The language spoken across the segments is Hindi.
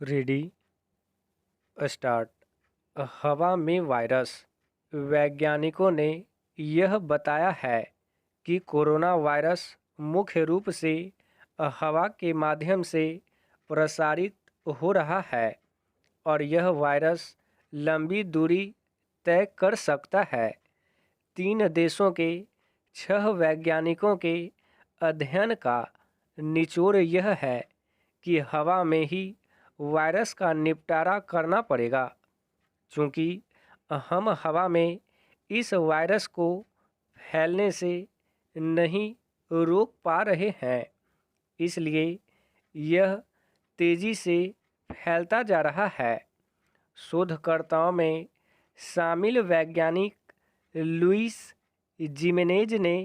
Ready start. हवा में वायरस। वैज्ञानिकों ने यह बताया है कि कोरोना वायरस मुख्य रूप से हवा के माध्यम से प्रसारित हो रहा है और यह वायरस लंबी दूरी तय कर सकता है। 3 देशों के 6 वैज्ञानिकों के अध्ययन का निचोड़ यह है कि हवा में ही वायरस का निपटारा करना पड़ेगा, चूँकि हम हवा में इस वायरस को फैलने से नहीं रोक पा रहे हैं, इसलिए यह तेज़ी से फैलता जा रहा है। शोधकर्ताओं में शामिल वैज्ञानिक लुइस जिमेनेज ने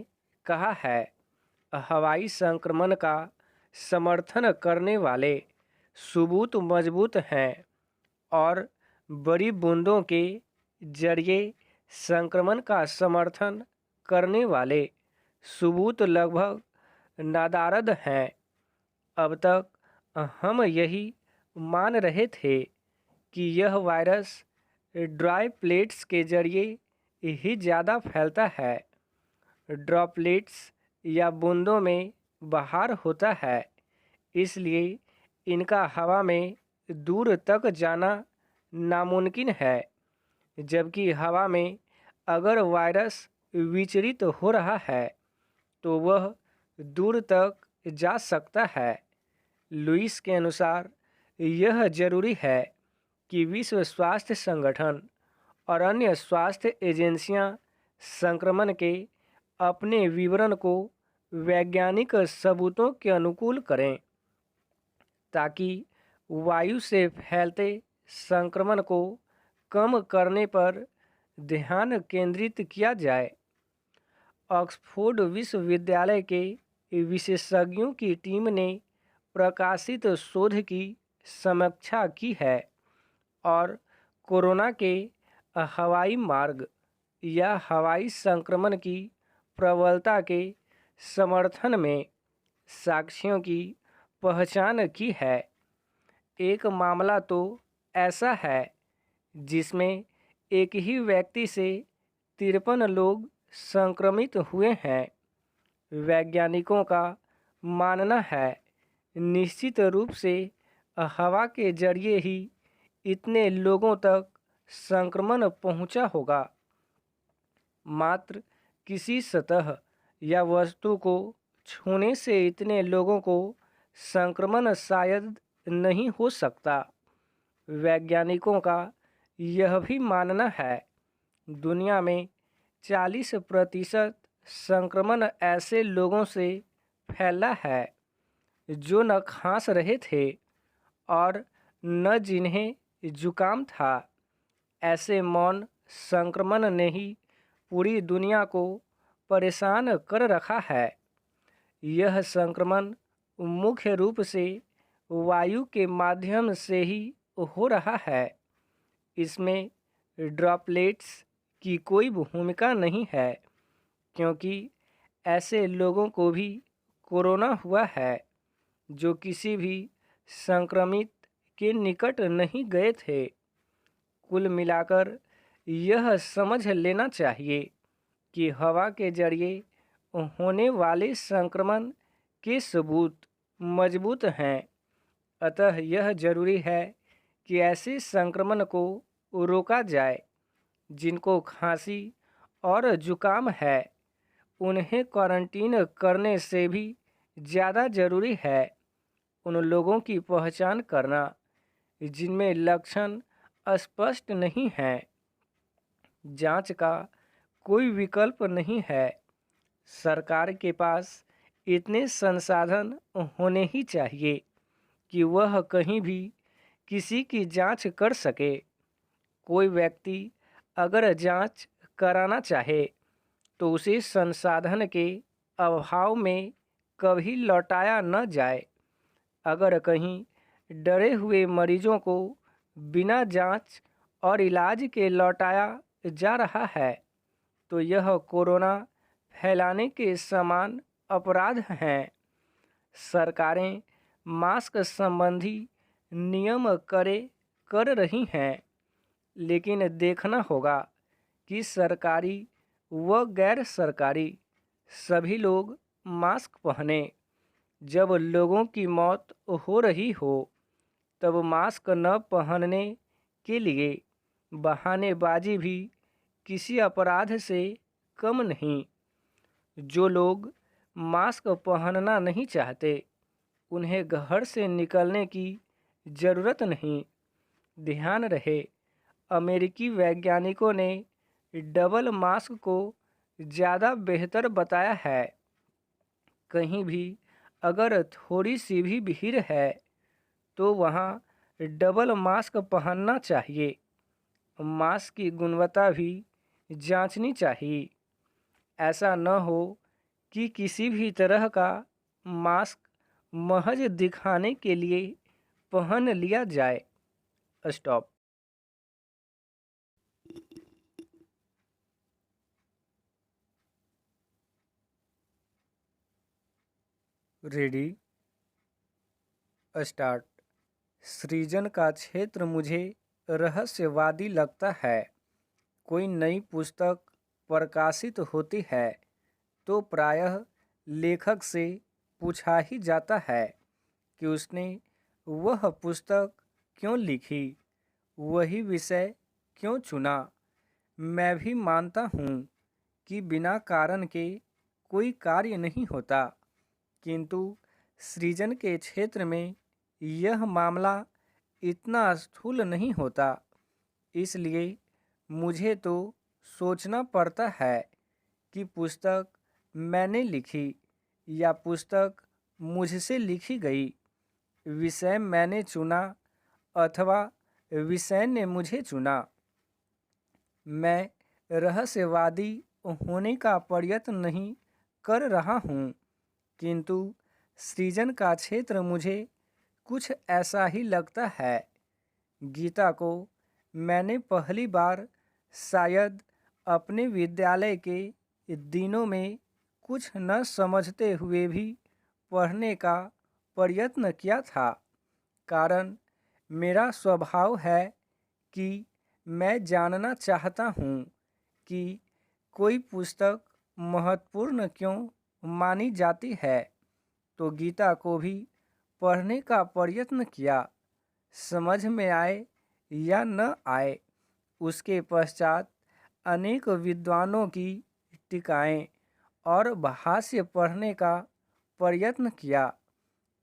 कहा है, हवाई संक्रमण का समर्थन करने वाले सबूत मजबूत हैं और बड़ी बूंदों के जरिए संक्रमण का समर्थन करने वाले सबूत लगभग नादारद हैं। अब तक हम यही मान रहे थे कि यह वायरस ड्रॉपलेट्स के जरिए ही ज़्यादा फैलता है। ड्रॉपलेट्स या बूंदों में बाहर होता है, इसलिए इनका हवा में दूर तक जाना नामुमकिन है, जबकि हवा में अगर वायरस विचरित हो रहा है तो वह दूर तक जा सकता है। लुइस के अनुसार यह ज़रूरी है कि विश्व स्वास्थ्य संगठन और अन्य स्वास्थ्य एजेंसियां संक्रमण के अपने विवरण को वैज्ञानिक सबूतों के अनुकूल करें, ताकि वायु से फैलते संक्रमण को कम करने पर ध्यान केंद्रित किया जाए। ऑक्सफोर्ड विश्वविद्यालय के विशेषज्ञों की टीम ने प्रकाशित शोध की समीक्षा की है और कोरोना के हवाई मार्ग या हवाई संक्रमण की प्रबलता के समर्थन में साक्ष्यों की पहचान की है। एक मामला तो ऐसा है जिसमें एक ही व्यक्ति से 53 लोग संक्रमित हुए हैं। वैज्ञानिकों का मानना है, निश्चित रूप से हवा के जरिए ही इतने लोगों तक संक्रमण पहुंचा होगा। मात्र किसी सतह या वस्तु को छूने से इतने लोगों को संक्रमण शायद नहीं हो सकता। वैज्ञानिकों का यह भी मानना है, दुनिया में 40% संक्रमण ऐसे लोगों से फैला है जो न खांस रहे थे और न जिन्हें जुकाम था। ऐसे मौन संक्रमण ने ही पूरी दुनिया को परेशान कर रखा है। यह संक्रमण मुख्य रूप से वायु के माध्यम से ही हो रहा है। इसमें ड्रॉपलेट्स की कोई भूमिका नहीं है, क्योंकि ऐसे लोगों को भी कोरोना हुआ है जो किसी भी संक्रमित के निकट नहीं गए थे। कुल मिलाकर यह समझ लेना चाहिए कि हवा के जरिए होने वाले संक्रमण के सबूत मजबूत हैं। अतः यह जरूरी है कि ऐसे संक्रमण को रोका जाए। जिनको खांसी और जुकाम है, उन्हें क्वारंटीन करने से भी ज़्यादा ज़रूरी है उन लोगों की पहचान करना जिनमें लक्षण स्पष्ट नहीं हैं। जांच का कोई विकल्प नहीं है। सरकार के पास इतने संसाधन होने ही चाहिए कि वह कहीं भी किसी की जांच कर सके। कोई व्यक्ति अगर जांच कराना चाहे तो उसे संसाधन के अभाव में कभी लौटाया न जाए। अगर कहीं डरे हुए मरीजों को बिना जांच और इलाज के लौटाया जा रहा है तो यह कोरोना फैलाने के समान अपराध हैं। सरकारें मास्क संबंधी नियम कर रही हैं, लेकिन देखना होगा कि सरकारी व गैर सरकारी सभी लोग मास्क पहने। जब लोगों की मौत हो रही हो, तब मास्क न पहनने के लिए बहानेबाजी भी किसी अपराध से कम नहीं। जो लोग मास्क पहनना नहीं चाहते, उन्हें घर से निकलने की ज़रूरत नहीं। ध्यान रहे, अमेरिकी वैज्ञानिकों ने डबल मास्क को ज़्यादा बेहतर बताया है। कहीं भी अगर थोड़ी सी भी भीड़ है, तो वहाँ डबल मास्क पहनना चाहिए। मास्क की गुणवत्ता भी जांचनी चाहिए। ऐसा न हो कि किसी भी तरह का मास्क महज दिखाने के लिए पहन लिया जाए। स्टॉप। Ready, start. सृजन का क्षेत्र मुझे रहस्यवादी लगता है। कोई नई पुस्तक प्रकाशित होती है तो प्रायः लेखक से पूछा ही जाता है कि उसने वह पुस्तक क्यों लिखी, वही विषय क्यों चुना। मैं भी मानता हूँ कि बिना कारण के कोई कार्य नहीं होता, किंतु सृजन के क्षेत्र में यह मामला इतना स्थूल नहीं होता। इसलिए मुझे तो सोचना पड़ता है कि पुस्तक मैंने लिखी या पुस्तक मुझसे लिखी गई, विषय मैंने चुना अथवा विषय ने मुझे चुना। मैं रहस्यवादी होने का प्रयत्न नहीं कर रहा हूँ, किंतु सृजन का क्षेत्र मुझे कुछ ऐसा ही लगता है। गीता को मैंने पहली बार शायद अपने विद्यालय के दिनों में कुछ न समझते हुए भी पढ़ने का प्रयत्न किया था। कारण मेरा स्वभाव है कि मैं जानना चाहता हूँ कि कोई पुस्तक महत्वपूर्ण क्यों मानी जाती है। तो गीता को भी पढ़ने का प्रयत्न किया। समझ में आए या न आए, उसके पश्चात अनेक विद्वानों की टीकाएँ और भाष्य पढ़ने का प्रयत्न किया,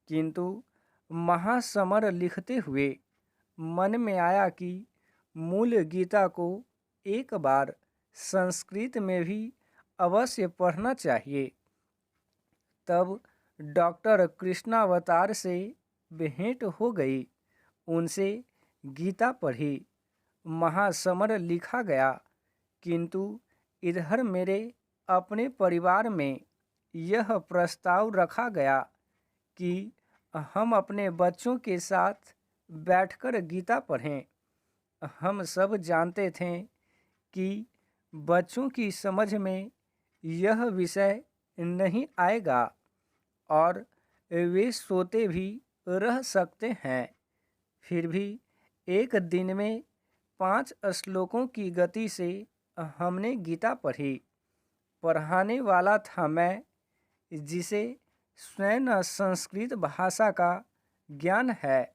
किंतु महासमर लिखते हुए मन में आया कि मूल गीता को एक बार संस्कृत में भी अवश्य पढ़ना चाहिए। तब डॉक्टर कृष्णावतार से भेंट हो गई। उनसे गीता पढ़ी, महासमर लिखा गया, किंतु इधर मेरे अपने परिवार में यह प्रस्ताव रखा गया कि हम अपने बच्चों के साथ बैठकर गीता पढ़ें। हम सब जानते थे कि बच्चों की समझ में यह विषय नहीं आएगा और वे सोते भी रह सकते हैं। फिर भी एक दिन में 5 श्लोकों की गति से हमने गीता पढ़ी। पढ़ाने वाला था मैं, जिसे स्वयं न संस्कृत भाषा का ज्ञान है,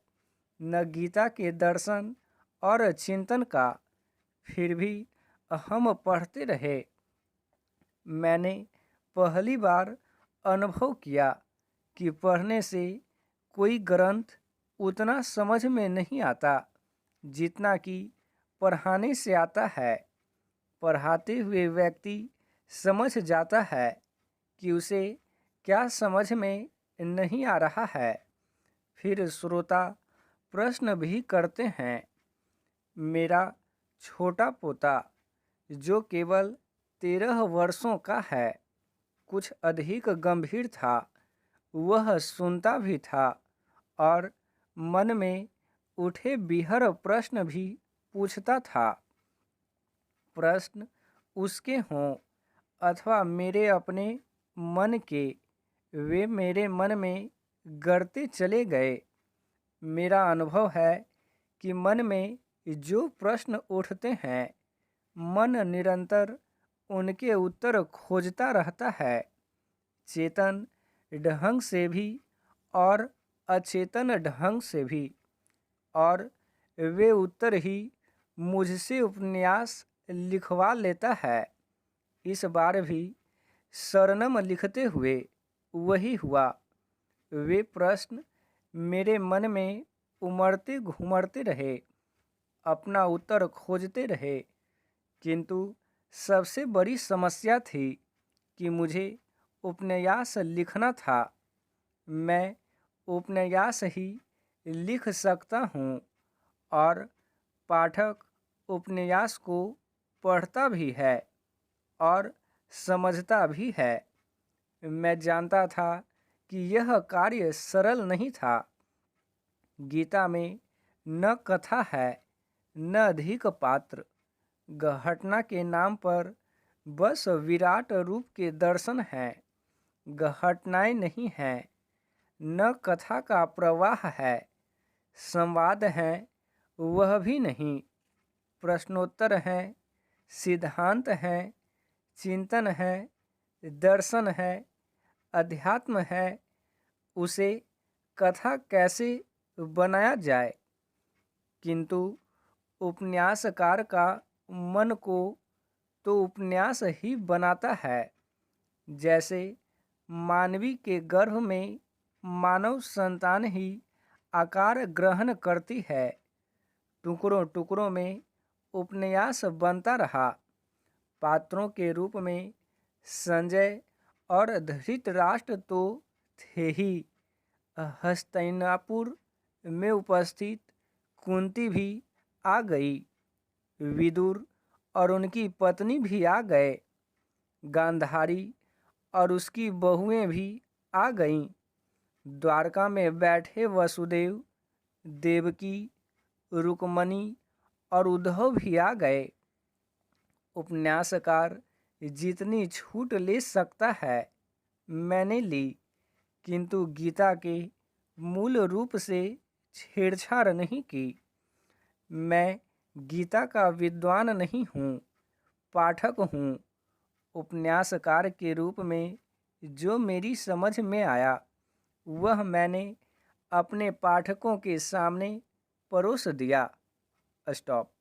न गीता के दर्शन और चिंतन का। फिर भी हम पढ़ते रहे। मैंने पहली बार अनुभव किया कि पढ़ने से कोई ग्रंथ उतना समझ में नहीं आता जितना कि पढ़ाने से आता है। पढ़ाते हुए व्यक्ति समझ जाता है कि उसे क्या समझ में नहीं आ रहा है। फिर श्रोता प्रश्न भी करते हैं। मेरा छोटा पोता, जो केवल 13 वर्षों का है, कुछ अधिक गंभीर था। वह सुनता भी था और मन में उठे बिहर प्रश्न भी पूछता था। प्रश्न उसके हों अथवा मेरे अपने मन के, वे मेरे मन में गढ़ते चले गए। मेरा अनुभव है कि मन में जो प्रश्न उठते हैं, मन निरंतर उनके उत्तर खोजता रहता है, चेतन ढंग से भी और अचेतन ढंग से भी। और वे उत्तर ही मुझसे उपन्यास लिखवा लेता है। इस बार भी सरनम लिखते हुए वही हुआ। वे प्रश्न मेरे मन में उमड़ते घुमड़ते रहे, अपना उत्तर खोजते रहे, किंतु सबसे बड़ी समस्या थी कि मुझे उपन्यास लिखना था। मैं उपन्यास ही लिख सकता हूँ और पाठक उपन्यास को पढ़ता भी है और समझता भी है। मैं जानता था कि यह कार्य सरल नहीं था। गीता में न कथा है, न अधिक पात्र। घटना के नाम पर बस विराट रूप के दर्शन हैं। घटनाएं नहीं हैं, न कथा का प्रवाह है, संवाद है वह भी नहीं, प्रश्नोत्तर हैं, सिद्धांत हैं, चिंतन है, दर्शन है, अध्यात्म है। उसे कथा कैसे बनाया जाए? किंतु उपन्यासकार का मन को तो उपन्यास ही बनाता है। जैसे मानवी के गर्भ में मानव संतान ही आकार ग्रहण करती है, टुकड़ों टुकड़ों में उपन्यास बनता रहा। पात्रों के रूप में संजय और धृतराष्ट्र तो थे ही, हस्तिनापुर में उपस्थित कुंती भी आ गई, विदुर और उनकी पत्नी भी आ गए, गांधारी और उसकी बहुएं भी आ गईं, द्वारका में बैठे वसुदेव, देवकी, रुक्मणी और उद्धव भी आ गए। उपन्यासकार जितनी छूट ले सकता है मैंने ली, किंतु गीता के मूल रूप से छेड़छाड़ नहीं की। मैं गीता का विद्वान नहीं हूँ, पाठक हूँ। उपन्यासकार के रूप में जो मेरी समझ में आया वह मैंने अपने पाठकों के सामने परोस दिया। स्टॉप।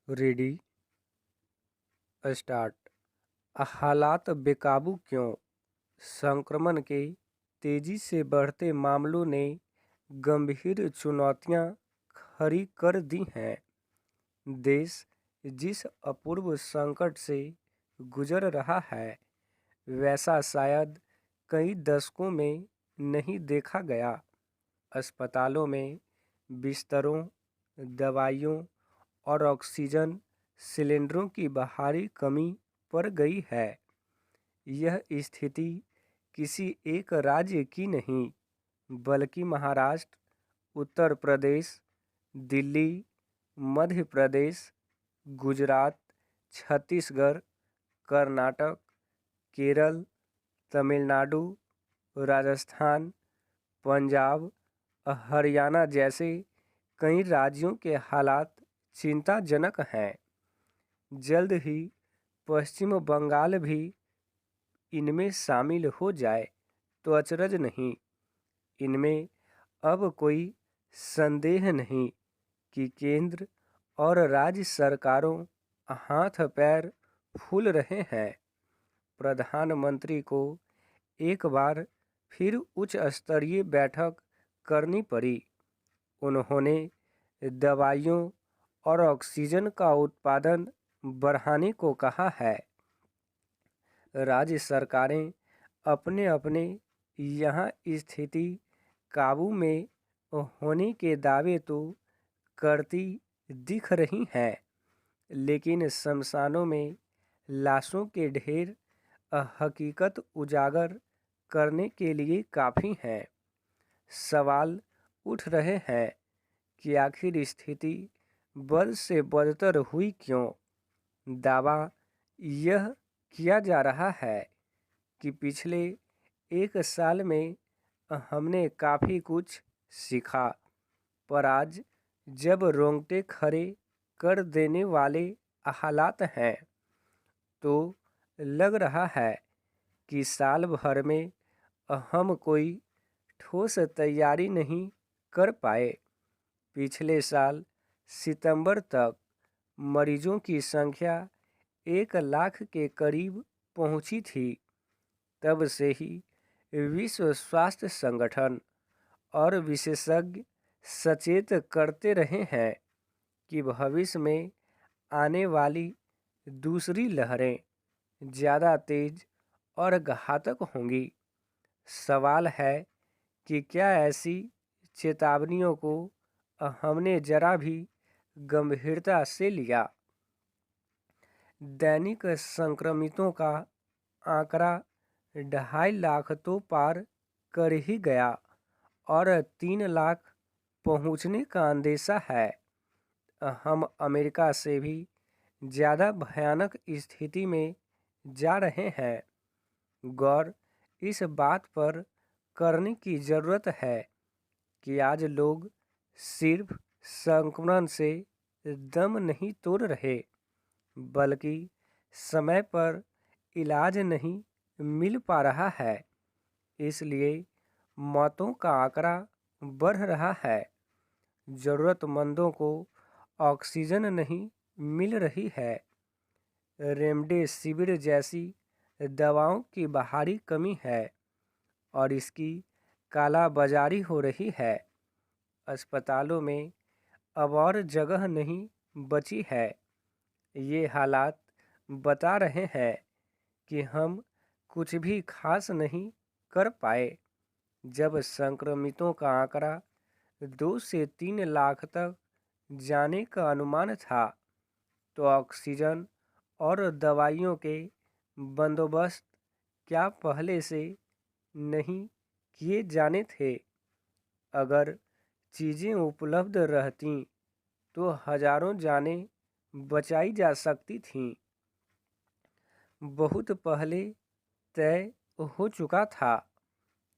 Ready, start. हालात बेकाबू क्यों? संक्रमण के तेजी से बढ़ते मामलों ने गंभीर चुनौतियां खड़ी कर दी हैं। देश जिस अपूर्व संकट से गुजर रहा है, वैसा शायद कई दशकों में नहीं देखा गया। अस्पतालों में बिस्तरों, दवाइयों और ऑक्सीजन सिलेंडरों की भारी कमी पड़ गई है। यह स्थिति किसी एक राज्य की नहीं, बल्कि महाराष्ट्र, उत्तर प्रदेश, दिल्ली, मध्य प्रदेश, गुजरात, छत्तीसगढ़, कर्नाटक, केरल, तमिलनाडु, राजस्थान, पंजाब, हरियाणा जैसे कई राज्यों के हालात चिंताजनक हैं। जल्द ही पश्चिम बंगाल भी इनमें शामिल हो जाए तो अचरज नहीं। इनमें अब कोई संदेह नहीं कि केंद्र और राज्य सरकारों हाथ पैर फूल रहे हैं। प्रधानमंत्री को एक बार फिर उच्च स्तरीय बैठक करनी पड़ी। उन्होंने दवाइयों और ऑक्सीजन का उत्पादन बढ़ाने को कहा है। राज्य सरकारें अपने अपने यहाँ स्थिति काबू में होने के दावे तो करती दिख रही हैं, लेकिन शमशानों में लाशों के ढेर हकीकत उजागर करने के लिए काफ़ी हैं। सवाल उठ रहे हैं कि आखिर स्थिति बद से बदतर हुई क्यों? दावा यह किया जा रहा है कि पिछले एक साल में हमने काफ़ी कुछ सीखा, पर आज जब रोंगटे खड़े कर देने वाले हालात हैं, तो लग रहा है कि साल भर में हम कोई ठोस तैयारी नहीं कर पाए। पिछले साल सितंबर तक मरीजों की संख्या 1 लाख के करीब पहुंची थी। तब से ही विश्व स्वास्थ्य संगठन और विशेषज्ञ सचेत करते रहे हैं कि भविष्य में आने वाली दूसरी लहरें ज़्यादा तेज और घातक होंगी। सवाल है कि क्या ऐसी चेतावनियों को हमने जरा भी गंभीरता से लिया। दैनिक संक्रमितों का आंकड़ा 2.5 लाख तो पार कर ही गया और 3 लाख पहुंचने का अंदेशा है। हम अमेरिका से भी ज़्यादा भयानक स्थिति में जा रहे हैं। गौर इस बात पर करने की ज़रूरत है कि आज लोग सिर्फ संक्रमण से दम नहीं तोड़ रहे, बल्कि समय पर इलाज नहीं मिल पा रहा है, इसलिए मौतों का आंकड़ा बढ़ रहा है। ज़रूरतमंदों को ऑक्सीजन नहीं मिल रही है। रेमडेसिविर जैसी दवाओं की बाहरी कमी है और इसकी कालाबाजारी हो रही है। अस्पतालों में अब और जगह नहीं बची है। ये हालात बता रहे हैं कि हम कुछ भी खास नहीं कर पाए। जब संक्रमितों का आंकड़ा 2 से 3 लाख तक जाने का अनुमान था, तो ऑक्सीजन और दवाइयों के बंदोबस्त क्या पहले से नहीं किए जाने थे? अगर चीज़ें उपलब्ध रहतीं तो हजारों जानें बचाई जा सकती थीं। बहुत पहले तय हो चुका था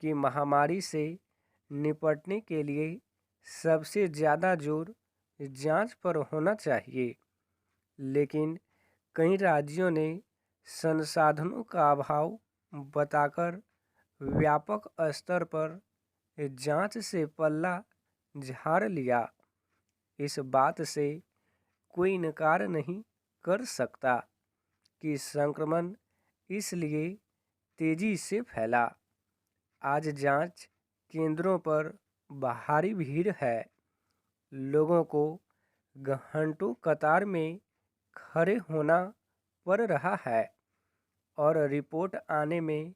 कि महामारी से निपटने के लिए सबसे ज़्यादा जोर जांच पर होना चाहिए, लेकिन कई राज्यों ने संसाधनों का अभाव बताकर व्यापक स्तर पर जांच से पल्ला झाड़ लिया। इस बात से कोई इनकार नहीं कर सकता कि संक्रमण इसलिए तेजी से फैला। आज जांच केंद्रों पर भारी भीड़ है। लोगों को घंटों कतार में खड़े होना पड़ रहा है और रिपोर्ट आने में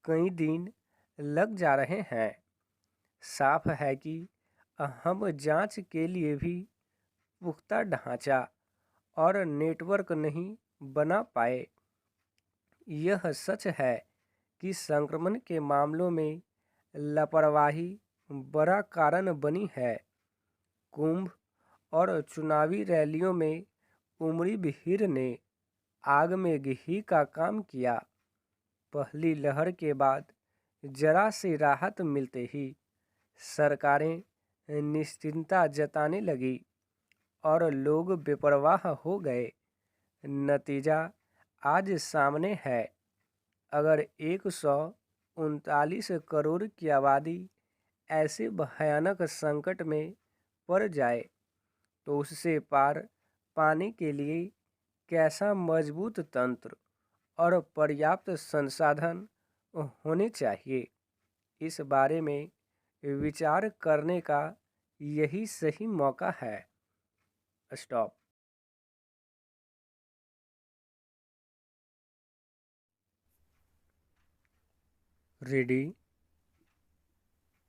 कई दिन लग जा रहे हैं। साफ है कि हम जांच के लिए भी पुख्ता ढांचा और नेटवर्क नहीं बना पाए। यह सच है कि संक्रमण के मामलों में लापरवाही बड़ा कारण बनी है। कुंभ और चुनावी रैलियों में उमड़ी भीड़ ने आग में घी का काम किया। पहली लहर के बाद जरा सी राहत मिलते ही सरकारें निश्चिंता जताने लगी और लोग बेपरवाह हो गए। नतीजा आज सामने है। अगर 139 करोड़ की आबादी ऐसे भयानक संकट में पड़ जाए, तो उससे पार पाने के लिए कैसा मजबूत तंत्र और पर्याप्त संसाधन होने चाहिए। इस बारे में विचार करने का यही सही मौका है। स्टॉप। Ready,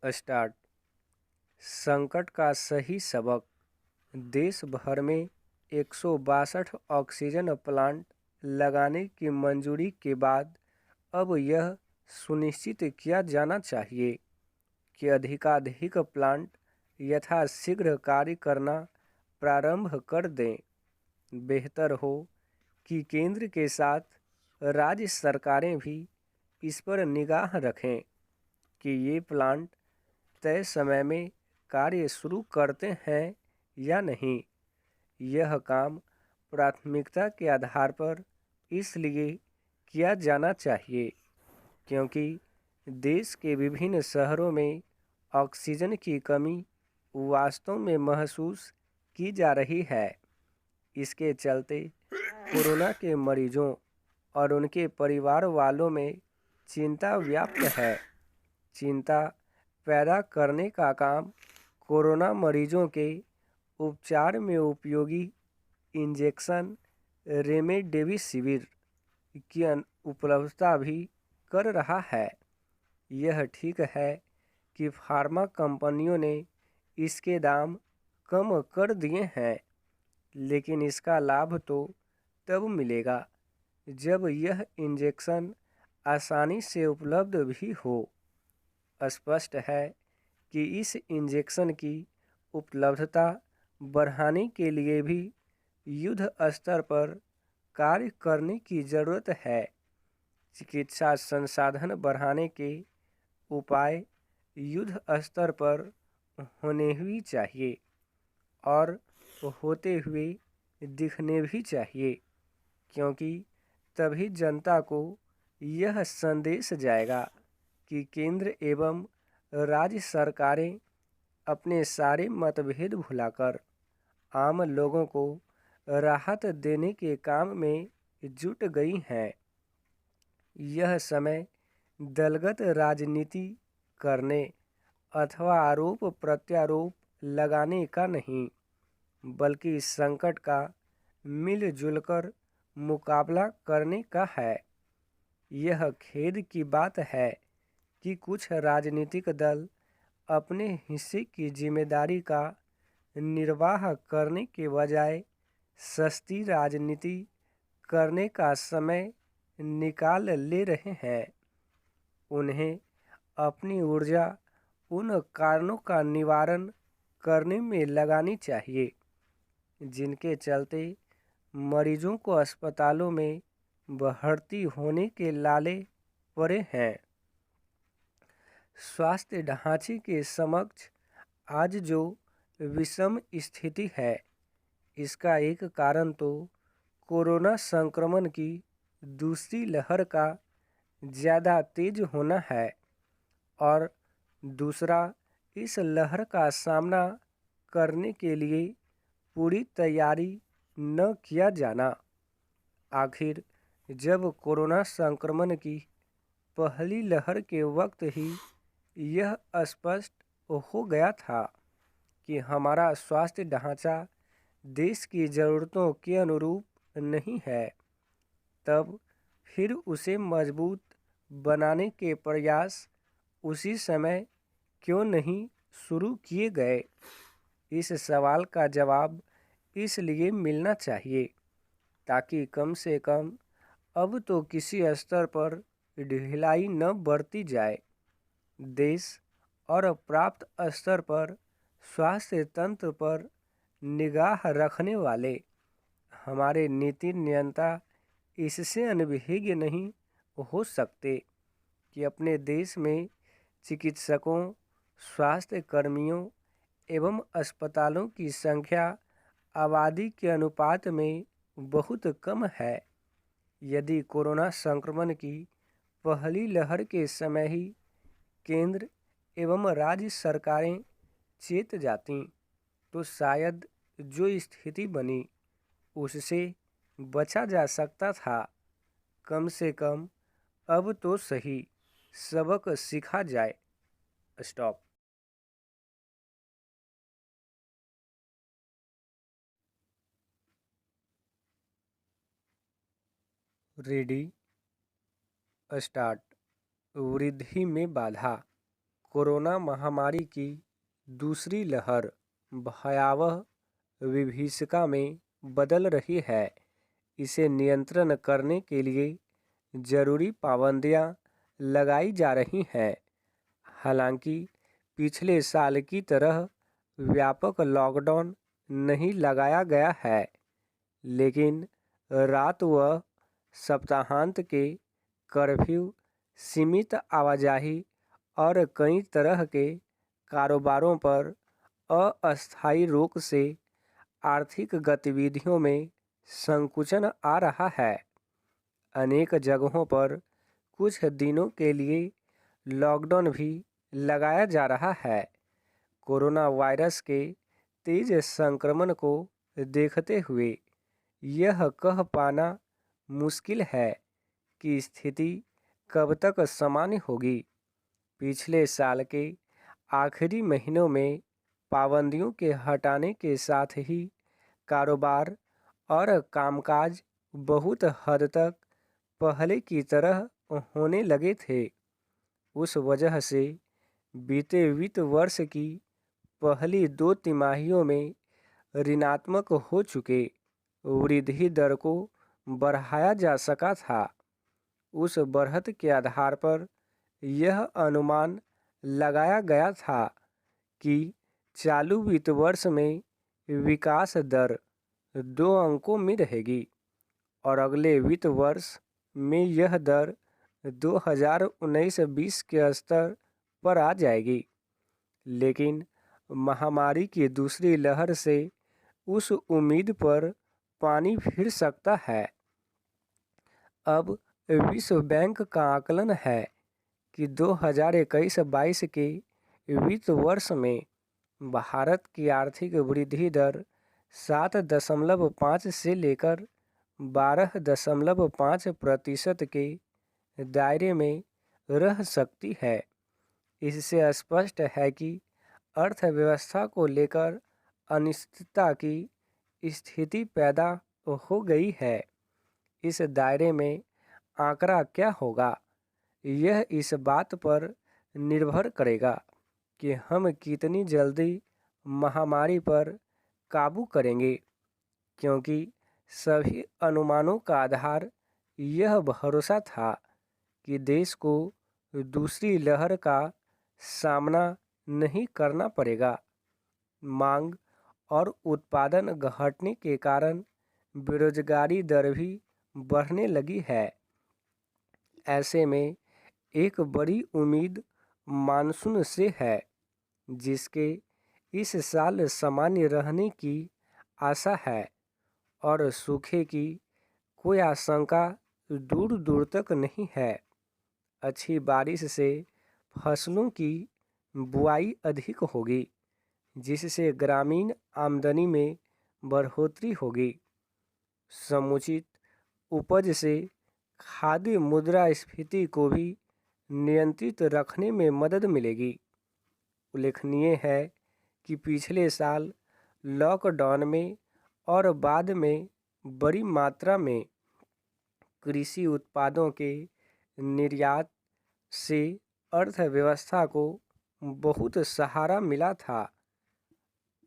start. संकट का सही सबक। देश भर में 162 ऑक्सीजन प्लांट लगाने की मंजूरी के बाद अब यह सुनिश्चित किया जाना चाहिए कि अधिकाधिक प्लांट यथाशीघ्र कार्य करना प्रारंभ कर दें। बेहतर हो कि केंद्र के साथ राज्य सरकारें भी इस पर निगाह रखें कि ये प्लांट तय समय में कार्य शुरू करते हैं या नहीं। यह काम प्राथमिकता के आधार पर इसलिए किया जाना चाहिए क्योंकि देश के विभिन्न शहरों में ऑक्सीजन की कमी वास्तव में महसूस की जा रही है। इसके चलते कोरोना के मरीजों और उनके परिवार वालों में चिंता व्याप्त है। चिंता पैदा करने का काम कोरोना मरीजों के उपचार में उपयोगी इंजेक्शन रेमडेसिविर की उपलब्धता भी कर रहा है। यह ठीक है कि फार्मा कंपनियों ने इसके दाम कम कर दिए हैं, लेकिन इसका लाभ तो तब मिलेगा जब यह इंजेक्शन आसानी से उपलब्ध भी हो। स्पष्ट है कि इस इंजेक्शन की उपलब्धता बढ़ाने के लिए भी युद्ध स्तर पर कार्य करने की ज़रूरत है। चिकित्सा संसाधन बढ़ाने के उपाय युद्ध स्तर पर होने भी चाहिए और होते हुए दिखने भी चाहिए, क्योंकि तभी जनता को यह संदेश जाएगा कि केंद्र एवं राज्य सरकारें अपने सारे मतभेद भुलाकर आम लोगों को राहत देने के काम में जुट गई हैं। यह समय दलगत राजनीति करने अथवा आरोप प्रत्यारोप लगाने का नहीं, बल्कि इस संकट का मिलजुल कर मुकाबला करने का है। यह खेद की बात है कि कुछ राजनीतिक दल अपने हिस्से की जिम्मेदारी का निर्वाह करने के बजाय सस्ती राजनीति करने का समय निकाल ले रहे हैं। उन्हें अपनी ऊर्जा उन कारणों का निवारण करने में लगानी चाहिए जिनके चलते मरीजों को अस्पतालों में भर्ती होने के लाले पड़े हैं। स्वास्थ्य ढांचे के समक्ष आज जो विषम स्थिति है, इसका एक कारण तो कोरोना संक्रमण की दूसरी लहर का ज़्यादा तेज होना है और दूसरा इस लहर का सामना करने के लिए पूरी तैयारी न किया जाना। आखिर जब कोरोना संक्रमण की पहली लहर के वक्त ही यह स्पष्ट हो गया था कि हमारा स्वास्थ्य ढांचा देश की ज़रूरतों के अनुरूप नहीं है, तब फिर उसे मजबूत बनाने के प्रयास उसी समय क्यों नहीं शुरू किए गए? इस सवाल का जवाब इसलिए मिलना चाहिए ताकि कम से कम अब तो किसी स्तर पर ढिलाई न बरती जाए। देश और प्राप्त स्तर पर स्वास्थ्य तंत्र पर निगाह रखने वाले हमारे नीति नियंता इससे अनभिज्ञ नहीं हो सकते कि अपने देश में चिकित्सकों, स्वास्थ्य कर्मियों एवं अस्पतालों की संख्या आबादी के अनुपात में बहुत कम है। यदि कोरोना संक्रमण की पहली लहर के समय ही केंद्र एवं राज्य सरकारें चेत जातीं, तो शायद जो स्थिति बनी उससे बचा जा सकता था। कम से कम अब तो सही सबक सीखा जाए। स्टॉप। Ready, start. वृद्धि में बाधा। कोरोना महामारी की दूसरी लहर भयावह विभीषिका में बदल रही है। इसे नियंत्रण करने के लिए जरूरी पाबंदियां लगाई जा रही हैं। हालांकि पिछले साल की तरह व्यापक लॉकडाउन नहीं लगाया गया है, लेकिन रात व सप्ताहांत के कर्फ्यू, सीमित आवाजाही और कई तरह के कारोबारों पर अस्थायी रोक से आर्थिक गतिविधियों में संकुचन आ रहा है। अनेक जगहों पर कुछ दिनों के लिए लॉकडाउन भी लगाया जा रहा है। कोरोना वायरस के तेज संक्रमण को देखते हुए यह कह पाना मुश्किल है कि स्थिति कब तक सामान्य होगी। पिछले साल के आखिरी महीनों में पाबंदियों के हटाने के साथ ही कारोबार और कामकाज बहुत हद तक पहले की तरह होने लगे थे। उस वजह से बीते वित्त वर्ष की पहली 2 तिमाहियों में ऋणात्मक हो चुके वृद्धि दर को बढ़ाया जा सका था। उस बढ़त के आधार पर यह अनुमान लगाया गया था कि चालू वित्त वर्ष में विकास दर 2 अंकों में रहेगी और अगले वित्त वर्ष में यह दर 2019-20 के स्तर पर आ जाएगी। लेकिन महामारी की दूसरी लहर से उस उम्मीद पर पानी फिर सकता है। अब विश्व बैंक का आकलन है कि 2021-22 के वित्त वर्ष में भारत की आर्थिक वृद्धि दर 7.5 से लेकर 12.5% के दायरे में रह सकती है। इससे स्पष्ट है कि अर्थव्यवस्था को लेकर अनिश्चितता की स्थिति पैदा हो गई है। इस दायरे में आंकड़ा क्या होगा, यह इस बात पर निर्भर करेगा कि हम कितनी जल्दी महामारी पर काबू करेंगे, क्योंकि सभी अनुमानों का आधार यह भरोसा था कि देश को दूसरी लहर का सामना नहीं करना पड़ेगा। मांग और उत्पादन घटने के कारण बेरोजगारी दर भी बढ़ने लगी है। ऐसे में एक बड़ी उम्मीद मानसून से है, जिसके इस साल सामान्य रहने की आशा है और सूखे की कोई आशंका दूर दूर तक नहीं है। अच्छी बारिश से फसलों की बुआई अधिक होगी, जिससे ग्रामीण आमदनी में बढ़ोतरी होगी। समुचित उपज से खाद्य मुद्रास्फीति को भी नियंत्रित रखने में मदद मिलेगी। उल्लेखनीय है कि पिछले साल लॉकडाउन में और बाद में बड़ी मात्रा में कृषि उत्पादों के निर्यात से अर्थव्यवस्था को बहुत सहारा मिला था।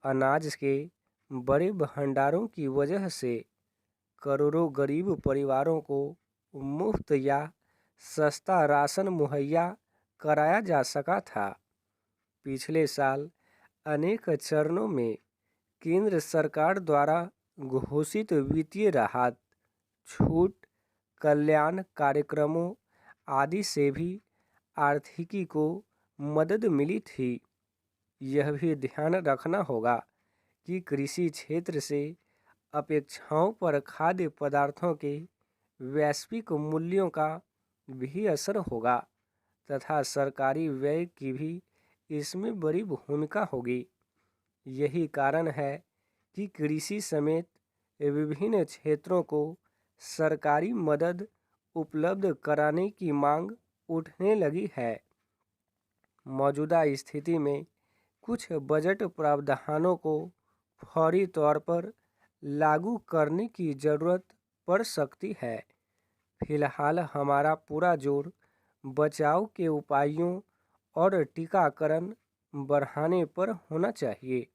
अनाज के बड़े भंडारों की वजह से करोड़ों गरीब परिवारों को मुफ्त या सस्ता राशन मुहैया कराया जा सका था। पिछले साल अनेक चरणों में केंद्र सरकार द्वारा घोषित वित्तीय राहत, छूट, कल्याण कार्यक्रमों आदि से भी आर्थिकी को मदद मिली थी। यह भी ध्यान रखना होगा कि कृषि क्षेत्र से अपेक्षाओं पर खाद्य पदार्थों के वैश्विक मूल्यों का भी असर होगा तथा सरकारी व्यय की भी इसमें बड़ी भूमिका होगी। यही कारण है कि कृषि समेत विभिन्न क्षेत्रों को सरकारी मदद उपलब्ध कराने की मांग उठने लगी है। मौजूदा स्थिति में कुछ बजट प्रावधानों को फौरी तौर पर लागू करने की ज़रूरत पड़ सकती है। फिलहाल हमारा पूरा जोर बचाव के उपायों और टीकाकरण बढ़ाने पर होना चाहिए।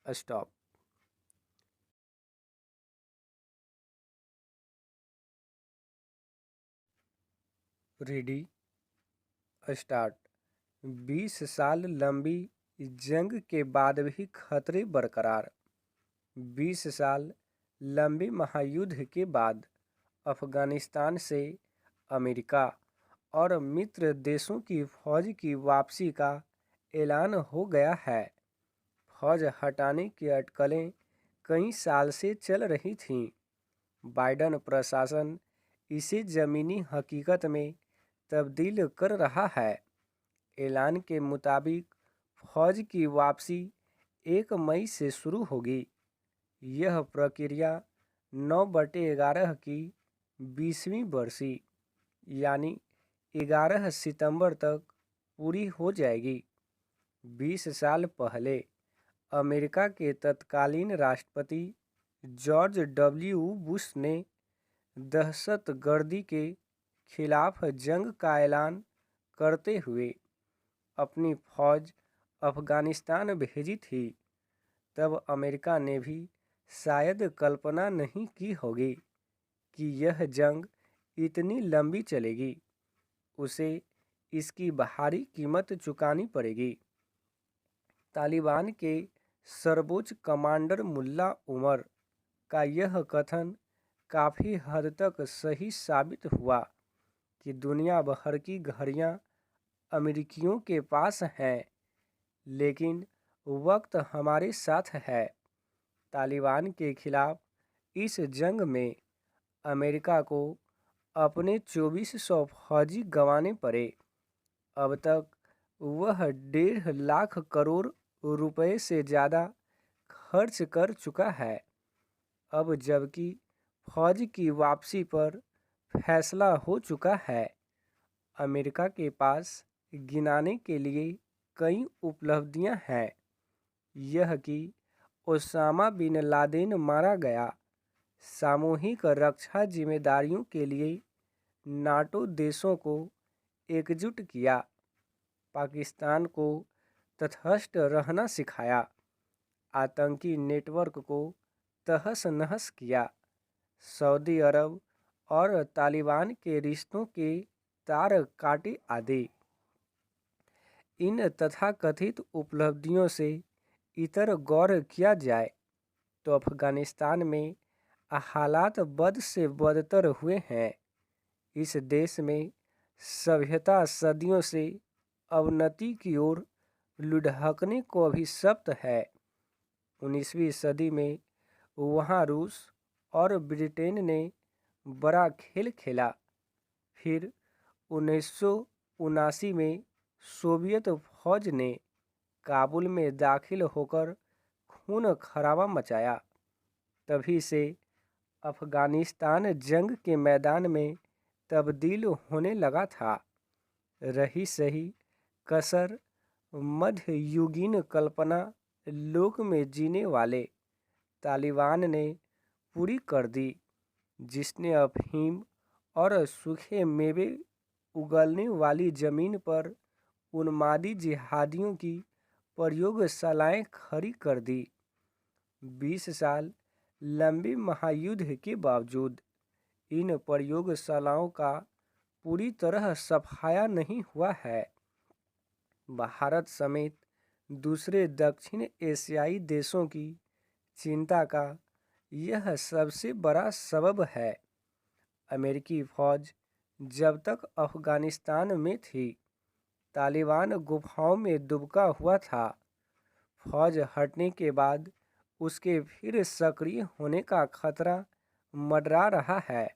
स्टॉप। Ready, start. 20 साल लंबी जंग के बाद भी खतरे बरकरार। 20 साल लंबे महायुद्ध के बाद अफगानिस्तान से अमेरिका और मित्र देशों की फौज की वापसी का ऐलान हो गया है। फौज हटाने की अटकलें कई साल से चल रही थीं। बाइडन प्रशासन इसे ज़मीनी हकीकत में तब्दील कर रहा है। ऐलान के मुताबिक फौज की वापसी 1 मई से शुरू होगी। यह प्रक्रिया 9/11 की 20वीं बरसी यानी 11 सितंबर तक पूरी हो जाएगी। 20 साल पहले अमेरिका के तत्कालीन राष्ट्रपति जॉर्ज डब्ल्यू बुश ने दहशतगर्दी के खिलाफ जंग का ऐलान करते हुए अपनी फौज अफगानिस्तान भेजी थी। तब अमेरिका ने भी शायद कल्पना नहीं की होगी कि यह जंग इतनी लंबी चलेगी। उसे इसकी भारी कीमत चुकानी पड़ेगी। तालिबान के सर्वोच्च कमांडर मुल्ला उमर का यह कथन काफ़ी हद तक सही साबित हुआ कि दुनिया भर की घड़ियां अमेरिकियों के पास हैं, लेकिन वक्त हमारे साथ है। तालिबान के खिलाफ इस जंग में अमेरिका को अपने 2400 फौजी गंवाने पड़े। अब तक वह 1.5 लाख करोड़ रुपए से ज़्यादा खर्च कर चुका है। अब जबकि फौज की वापसी पर फैसला हो चुका है, अमेरिका के पास गिनाने के लिए कई उपलब्धियां हैं। यह कि ओसामा बिन लादेन मारा गया, सामूहिक रक्षा जिम्मेदारियों के लिए नाटो देशों को एकजुट किया, पाकिस्तान को तटस्थ रहना सिखाया, आतंकी नेटवर्क को तहस नहस किया, सऊदी अरब और तालिबान के रिश्तों के तार काटे आदि। इन तथाकथित उपलब्धियों से इतर गौर किया जाए तो अफगानिस्तान में हालात बद से बदतर हुए हैं। इस देश में सभ्यता सदियों से अवनति की ओर लुढ़कने को अभिशप्त है। 19वीं सदी में वहाँ रूस और ब्रिटेन ने बड़ा खेल खेला। फिर 1979 में सोवियत फौज ने काबुल में दाखिल होकर खून खराबा मचाया। तभी से अफगानिस्तान जंग के मैदान में तब्दील होने लगा था। रही सही कसर मध्ययुगीन कल्पना लोक में जीने वाले तालिबान ने पूरी कर दी, जिसने अफीम और सूखे मेवे उगलने वाली ज़मीन पर उन्मादी जिहादियों की प्रयोगशालाएं खड़ी कर दी। 20 साल लंबे महायुद्ध के बावजूद इन प्रयोगशालाओं का पूरी तरह सफाया नहीं हुआ है। भारत समेत दूसरे दक्षिण एशियाई देशों की चिंता का यह सबसे बड़ा सबब है। अमेरिकी फौज जब तक अफगानिस्तान में थी, तालिबान गुफाओं में दुबका हुआ था। फौज हटने के बाद उसके फिर सक्रिय होने का खतरा मंडरा रहा है।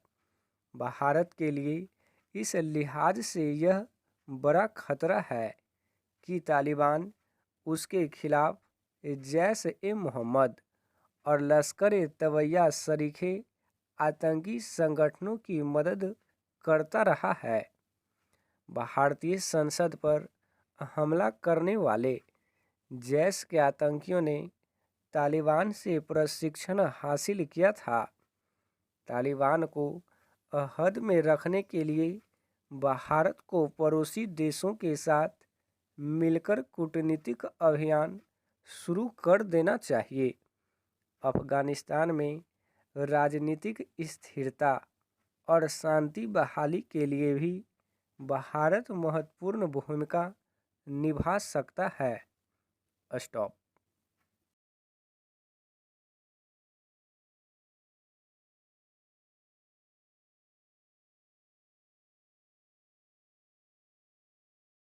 भारत के लिए इस लिहाज से यह बड़ा खतरा है कि तालिबान उसके खिलाफ जैश-ए-मोहम्मद और लश्कर-ए-तैयबा सरीखे आतंकी संगठनों की मदद करता रहा है। भारतीय संसद पर हमला करने वाले जैश के आतंकियों ने तालिबान से प्रशिक्षण हासिल किया था। तालिबान को हद में रखने के लिए भारत को पड़ोसी देशों के साथ मिलकर कूटनीतिक अभियान शुरू कर देना चाहिए। अफगानिस्तान में राजनीतिक स्थिरता और शांति बहाली के लिए भी भारत महत्वपूर्ण भूमिका निभा सकता है। स्टॉप।